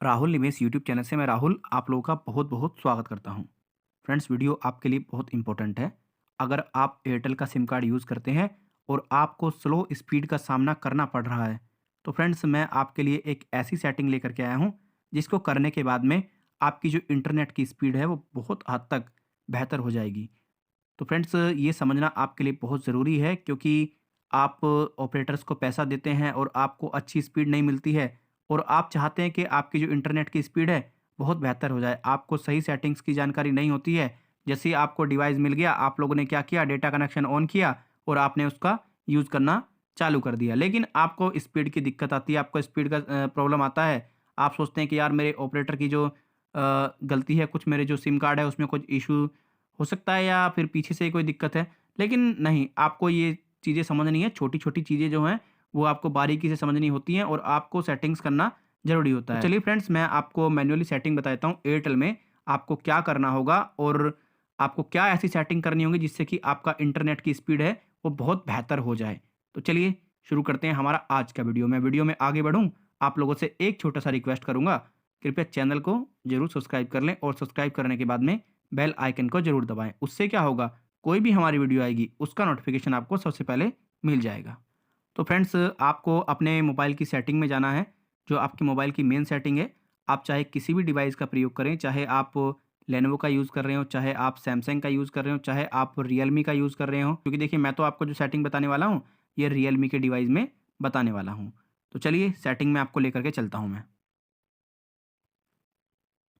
राहुल निवेश YouTube channel से मैं राहुल आप लोगों का बहुत बहुत स्वागत करता हूं। फ्रेंड्स, वीडियो आपके लिए बहुत इंपॉर्टेंट है। अगर आप एयरटेल का सिम कार्ड यूज़ करते हैं और आपको स्लो स्पीड का सामना करना पड़ रहा है, तो फ्रेंड्स मैं आपके लिए एक ऐसी सेटिंग लेकर के आया हूं जिसको करने के बाद में आपकी जो इंटरनेट की स्पीड है वो बहुत हद तक बेहतर हो जाएगी। तो फ्रेंड्स, ये समझना आपके लिए बहुत ज़रूरी है, क्योंकि आप ऑपरेटर्स को पैसा देते हैं और आपको अच्छी स्पीड नहीं मिलती है और आप चाहते हैं कि आपकी जो इंटरनेट की स्पीड है बहुत बेहतर हो जाए। आपको सही सेटिंग्स की जानकारी नहीं होती है। जैसे ही आपको डिवाइस मिल गया, आप लोगों ने क्या किया, डेटा कनेक्शन ऑन किया और आपने उसका यूज़ करना चालू कर दिया। लेकिन आपको स्पीड की दिक्कत आती है, आपको स्पीड का प्रॉब्लम आता है। आप सोचते हैं कि यार मेरे ऑपरेटर की जो गलती है, कुछ मेरे जो सिम कार्ड है उसमें कुछ इशू हो सकता है या फिर पीछे से ही कोई दिक्कत है। लेकिन नहीं, आपको ये चीज़ें समझनी है। छोटी-छोटी चीज़ें जो हैं, वो आपको बारीकी से समझनी होती हैं और आपको सेटिंग्स करना ज़रूरी होता है। तो चलिए फ्रेंड्स, मैं आपको मैन्युअली सेटिंग बता देता हूँ। एयरटेल में आपको क्या करना होगा और आपको क्या ऐसी सेटिंग करनी होगी जिससे कि आपका इंटरनेट की स्पीड है, वो बहुत बेहतर हो जाए। तो चलिए शुरू करते हैं हमारा आज का वीडियो। मैं वीडियो में आगे बढ़ूँ, आप लोगों से एक छोटा-सा रिक्वेस्ट करूँगा, कृपया चैनल को ज़रूर सब्सक्राइब कर लें और सब्सक्राइब करने के बाद में बेल आइकन को ज़रूर दबाएँ। उससे क्या होगा, कोई भी हमारी वीडियो आएगी उसका नोटिफ़िकेशन आपको सबसे पहले मिल जाएगा। तो फ्रेंड्स, आपको अपने मोबाइल की सेटिंग में जाना है, जो आपके मोबाइल की मेन सेटिंग है। आप चाहे किसी भी डिवाइस का प्रयोग करें, चाहे आप लेनोवो का यूज़ कर रहे हो, चाहे आप सैमसंग का यूज़ कर रहे हो, चाहे आप रियलमी का यूज़ कर रहे हो, क्योंकि देखिए मैं तो आपको जो सेटिंग बताने वाला हूँ, ये रियलमी के डिवाइस में बताने वाला हूँ। तो चलिए सेटिंग में आपको लेकर के चलता हूँ मैं।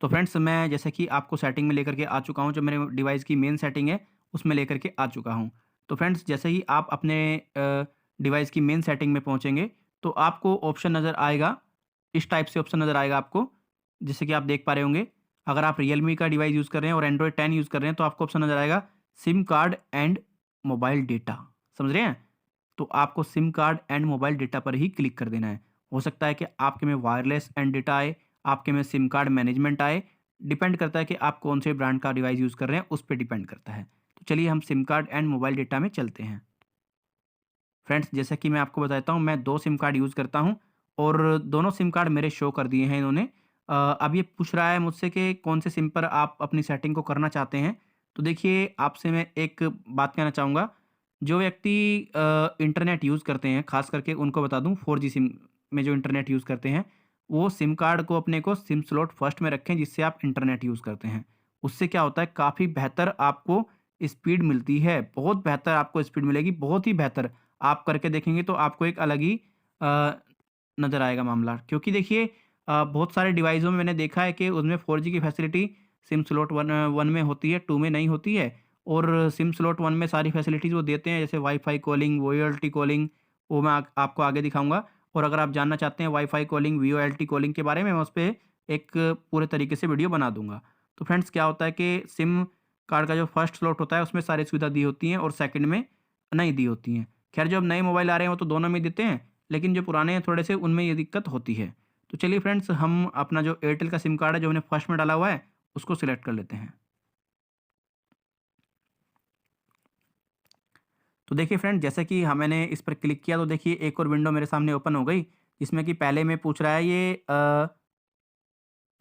तो फ्रेंड्स, मैं जैसे कि आपको सेटिंग में लेकर के आ चुका हूँ, जो मेरे डिवाइस की मेन सेटिंग है उसमें लेकर के आ चुका हूँ। तो फ्रेंड्स, जैसे ही आप अपने डिवाइस की मेन सेटिंग में पहुँचेंगे तो आपको ऑप्शन नज़र आएगा, इस टाइप से ऑप्शन नज़र आएगा आपको, जैसे कि आप देख पा रहे होंगे। अगर आप रियलमी का डिवाइस यूज़ कर रहे हैं और एंड्रॉयड 10 यूज़ कर रहे हैं तो आपको ऑप्शन नज़र आएगा SIM card and mobile data. समझ रहे हैं? तो आपको SIM card and mobile data पर ही क्लिक कर देना है। हो सकता है कि आपके में वायरलेस एंड डेटा आए, आपके में सिम कार्ड मैनेजमेंट आए, डिपेंड करता है कि आप कौन से ब्रांड का डिवाइस यूज़ कर रहे हैं, उस पे डिपेंड करता है। तो चलिए हम SIM card and mobile data में चलते हैं। फ्रेंड्स, जैसा कि मैं आपको बताता हूँ, मैं 2 सिम कार्ड यूज़ करता हूँ और दोनों सिम कार्ड मेरे शो कर दिए हैं इन्होंने। अब ये पूछ रहा है मुझसे कि कौन से सिम पर आप अपनी सेटिंग को करना चाहते हैं। तो देखिए, आपसे मैं एक बात कहना चाहूँगा, जो व्यक्ति इंटरनेट यूज़ करते हैं, ख़ास करके उनको बता दूँ 4G सिम में जो इंटरनेट यूज़ करते हैं, वो सिम कार्ड को अपने को सिम स्लॉट फर्स्ट में रखें जिससे आप इंटरनेट यूज़ करते हैं। उससे क्या होता है, काफ़ी बेहतर आपको स्पीड मिलती है, बहुत बेहतर आपको स्पीड मिलेगी, बहुत ही बेहतर। आप करके देखेंगे तो आपको एक अलग ही अ, नज़र आएगा मामला। क्योंकि देखिए, बहुत सारे डिवाइसों में मैंने देखा है कि उसमें 4G की फैसिलिटी सिम स्लॉट 1 में होती है, 2 में नहीं होती है। और सिम स्लॉट 1 में सारी फैसिलिटीज़ वो देते हैं, जैसे वाईफ़ाई कॉलिंग, वोएलटी कॉलिंग, वो मैं आपको आगे दिखाऊँगा। और अगर आप जानना चाहते हैं वाईफ़ाई कॉलिंग, वीओएलटी कॉलिंग के बारे में, मैं उस पे एक पूरे तरीके से वीडियो बना दूँगा। तो फ्रेंड्स, क्या होता है कि सिम कार्ड का जो फर्स्ट स्लॉट होता है उसमें सारी सुविधा दी होती हैं और सेकंड में नहीं दी होती हैं। ख़ैर, जो अब नए मोबाइल आ रहे हैं वो तो दोनों में देते हैं, लेकिन जो पुराने हैं थोड़े से, उनमें ये दिक्कत होती है। तो चलिए फ्रेंड्स, हम अपना जो एयरटेल का सिम कार्ड है जो हमने फर्स्ट में डाला हुआ है, उसको सिलेक्ट कर लेते हैं। तो देखिए फ्रेंड, जैसे कि मैंने इस पर क्लिक किया तो देखिए एक और विंडो मेरे सामने ओपन हो गई, जिसमें कि पहले में पूछ रहा है ये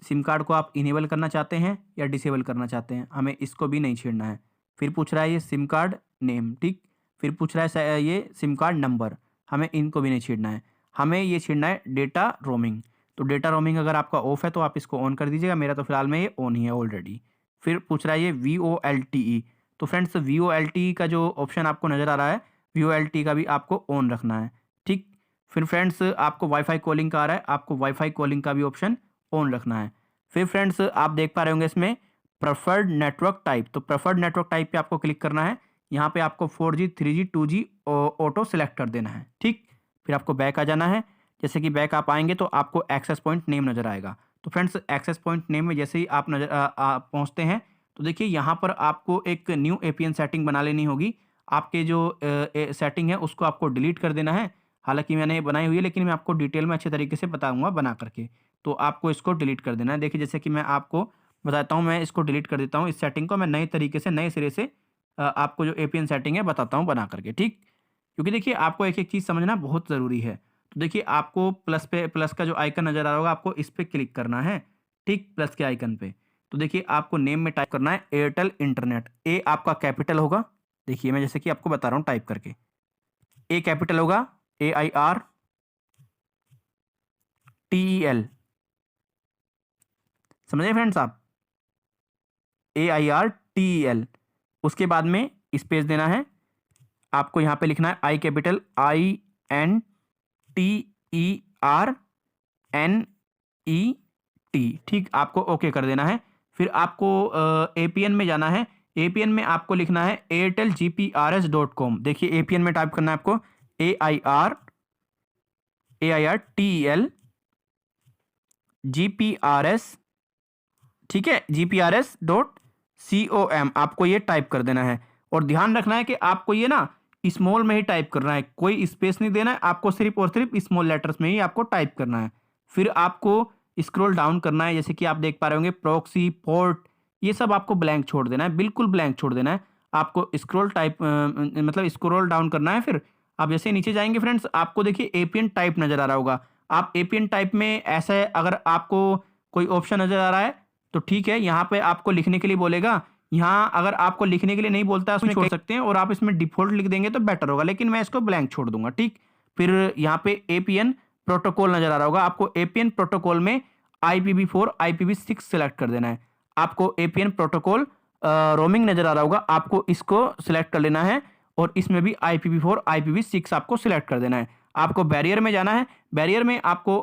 सिम कार्ड को आप इनेबल करना चाहते हैं या डिसेबल करना चाहते हैं, हमें इसको भी नहीं छेड़ना है। फिर पूछ रहा है ये सिम कार्ड नेम, ठीक। फिर पूछ रहा है ये सिम कार्ड नंबर, हमें इनको भी नहीं छेड़ना है। हमें ये छेड़ना है डेटा रोमिंग। तो डेटा रोमिंग अगर आपका ऑफ है तो आप इसको ऑन कर दीजिएगा, मेरा तो फिलहाल में ये ऑन ही है ऑलरेडी। फिर पूछ रहा है ये VOLTE। तो फ्रेंड्स, VOLTE का जो ऑप्शन आपको नज़र आ रहा है, VOLTE का भी आपको ऑन रखना है, ठीक। फिर फ्रेंड्स, आपको वाईफाई कॉलिंग का आ रहा है, आपको वाईफाई कॉलिंग का भी ऑप्शन ऑन रखना है। फिर फ्रेंड्स, आप देख पा रहे होंगे इसमें प्रेफर्ड नेटवर्क टाइप, तो प्रेफर्ड नेटवर्क टाइप पे आपको क्लिक करना है। यहाँ पे आपको 4G, 3G, 2G auto select कर देना है, ठीक। फिर आपको बैक आ जाना है। जैसे कि बैक आप आएंगे तो आपको एक्सेस पॉइंट नेम नज़र आएगा। तो फ्रेंड्स, एक्सेस पॉइंट नेम में जैसे ही आप पहुँचते हैं तो देखिए यहाँ पर आपको एक न्यू APN सेटिंग बना लेनी होगी। आपके जो सेटिंग है उसको आपको डिलीट कर देना है। हालांकि मैंने ये बनाई हुई है, लेकिन मैं आपको डिटेल में अच्छे तरीके से बताऊंगा बना करके। तो आपको इसको डिलीट कर देना है। देखिए, जैसे कि मैं आपको बताता हूँ, मैं इसको डिलीट कर देता हूँ। इस सेटिंग को मैं नए तरीके से, नए सिरे से आपको जो APN सेटिंग है बताता हूँ बना करके, ठीक। क्योंकि देखिए, आपको एक एक चीज़ समझना बहुत ज़रूरी है। तो देखिए आपको प्लस का जो आइकन नज़र आ रहा होगा, आपको इस पे क्लिक करना है, ठीक, प्लस के आइकन पे। तो देखिए आपको नेम में टाइप करना है एयरटेल इंटरनेट। ए आपका कैपिटल होगा, देखिए मैं जैसे कि आपको बता रहा हूँ टाइप करके। ए कैपिटल होगा, AIRTEL, समझे फ्रेंड्स आप? AIRTEL। उसके बाद में स्पेस देना है, आपको यहाँ पे लिखना है आई कैपिटल INTERNET, ठीक, आपको ओके कर देना है। फिर आपको APN में जाना है। APN में आपको लिखना है airtelgprs.com। देखिए APN में टाइप करना है आपको AIRTEL GPRS, ठीक है, GPRS.com, आपको ये टाइप कर देना है। और ध्यान रखना है कि आपको ये ना स्मॉल में ही टाइप करना है, कोई स्पेस नहीं देना है, आपको सिर्फ और सिर्फ स्मॉल लेटर्स में ही आपको टाइप करना है। फिर आपको स्क्रॉल डाउन करना है, जैसे कि आप देख पा रहे होंगे प्रॉक्सी, पोर्ट, ये सब आपको ब्लैंक छोड़ देना है, बिल्कुल ब्लैंक छोड़ देना है। आपको मतलब स्क्रॉल डाउन करना है। फिर आप जैसे नीचे जाएंगे फ्रेंड्स, आपको देखिए एपीएन टाइप नजर आ रहा होगा। आप एपीएन टाइप में ऐसे अगर आपको कोई ऑप्शन नजर आ रहा है तो ठीक है, यहाँ पे आपको लिखने के लिए बोलेगा। यहाँ अगर आपको लिखने के लिए नहीं बोलता है, उसमें छोड़ सकते हैं और आप इसमें डिफॉल्ट लिख देंगे तो बेटर होगा, लेकिन मैं इसको ब्लैंक छोड़ दूंगा, ठीक। फिर यहाँ पे एपीएन प्रोटोकॉल नजर आ रहा होगा, आपको एपीएन प्रोटोकॉल में IPv4 IPv6 सिलेक्ट कर देना है। आपको एपीएन प्रोटोकॉल रोमिंग नजर आ रहा होगा, आपको इसको सिलेक्ट कर लेना है और इसमें भी IPv4 IPv6 आपको सिलेक्ट कर देना है। आपको बैरियर में जाना है, बैरियर में आपको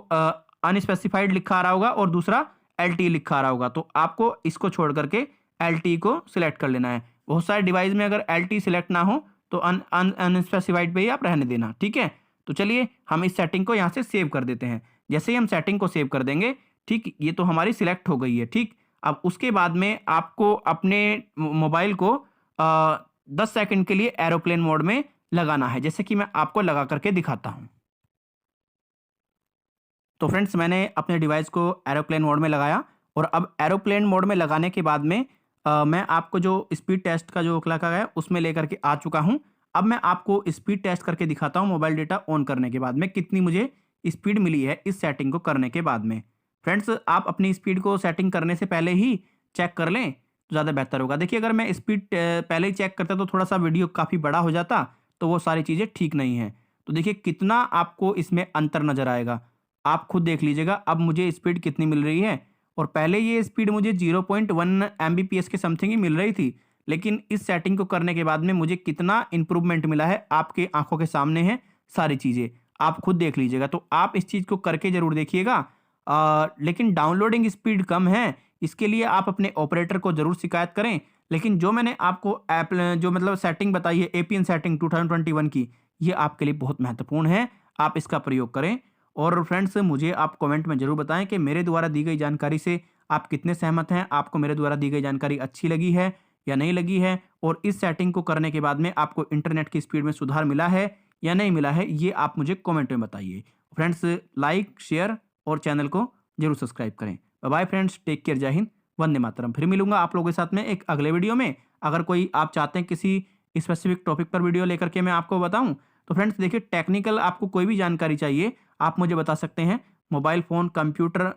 अनस्पेसिफाइड लिखा आ रहा होगा और दूसरा LTE लिखा आ रहा होगा, तो आपको इसको छोड़ करके LTE को सिलेक्ट कर लेना है। बहुत सारे डिवाइस में अगर LTE सिलेक्ट ना हो तो अनस्पेसिफाइड पे ही आप रहने देना, ठीक है। तो चलिए हम इस सेटिंग को यहाँ से सेव कर देते हैं। जैसे ही हम सेटिंग को सेव कर देंगे, ठीक, ये तो हमारी सिलेक्ट हो गई है, ठीक। अब उसके बाद में आपको अपने मोबाइल को 10 सेकंड के लिए एरोप्लेन मोड में लगाना है, जैसे कि मैं आपको लगा करके दिखाता हूं। तो फ्रेंड्स मैंने अपने डिवाइस को एरोप्लेन मोड में लगाया और अब एरोप्लेन मोड में लगाने के बाद में मैं आपको जो स्पीड टेस्ट का जो क्लॉक है उसमें लेकर के आ चुका हूं। अब मैं आपको स्पीड टेस्ट करके दिखाता हूं मोबाइल डेटा ऑन करने के बाद में कितनी मुझे स्पीड मिली है इस सेटिंग को करने के बाद में। फ्रेंड्स आप अपनी स्पीड को सेटिंग करने से पहले ही चेक कर लें तो ज़्यादा बेहतर होगा। देखिए अगर मैं स्पीड पहले ही चेक करता तो थोड़ा सा वीडियो काफ़ी बड़ा हो जाता, तो वो सारी चीज़ें ठीक नहीं हैं। तो देखिए कितना आपको इसमें अंतर नज़र आएगा, आप खुद देख लीजिएगा। अब मुझे स्पीड कितनी मिल रही है, और पहले ये स्पीड मुझे 0.1 Mbps के समथिंग ही मिल रही थी, लेकिन इस सेटिंग को करने के बाद में मुझे कितना इंप्रूवमेंट मिला है आपके आंखों के सामने है सारी चीज़ें, आप खुद देख लीजिएगा। तो आप इस चीज़ को करके ज़रूर देखिएगा। लेकिन डाउनलोडिंग स्पीड कम है, इसके लिए आप अपने ऑपरेटर को ज़रूर शिकायत करें। लेकिन जो मैंने आपको ऐप जो मतलब सेटिंग बताई है एपीएन सेटिंग 2021 की, ये आपके लिए बहुत महत्वपूर्ण है, आप इसका प्रयोग करें। और फ्रेंड्स मुझे आप कमेंट में ज़रूर बताएं कि मेरे द्वारा दी गई जानकारी से आप कितने सहमत हैं, आपको मेरे द्वारा दी गई जानकारी अच्छी लगी है या नहीं लगी है, और इस सेटिंग को करने के बाद में आपको इंटरनेट की स्पीड में सुधार मिला है या नहीं मिला है, ये आप मुझे कमेंट में बताइए। फ्रेंड्स लाइक, शेयर और चैनल को जरूर सब्सक्राइब करें। बाय फ्रेंड्स, टेक केयर, जय हिंद, वंदे मातरम। फिर मिलूंगा आप लोगों के साथ में एक अगले वीडियो में। अगर कोई आप चाहते हैं किसी स्पेसिफिक टॉपिक पर वीडियो लेकर के मैं आपको बताऊं, तो फ्रेंड्स देखिए टेक्निकल आपको कोई भी जानकारी चाहिए आप मुझे बता सकते हैं। मोबाइल फ़ोन, कंप्यूटर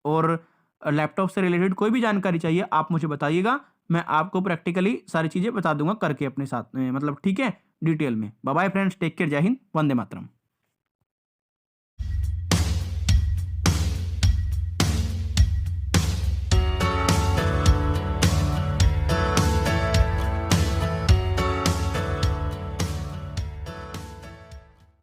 और लैपटॉप से रिलेटेड कोई भी जानकारी चाहिए आप मुझे बताइएगा, मैं आपको प्रैक्टिकली सारी चीज़ें बता दूंगा करके अपने साथ में, मतलब ठीक है, डिटेल में। बाय फ्रेंड्स, टेक केयर, जय हिंद, वंदे मातरम।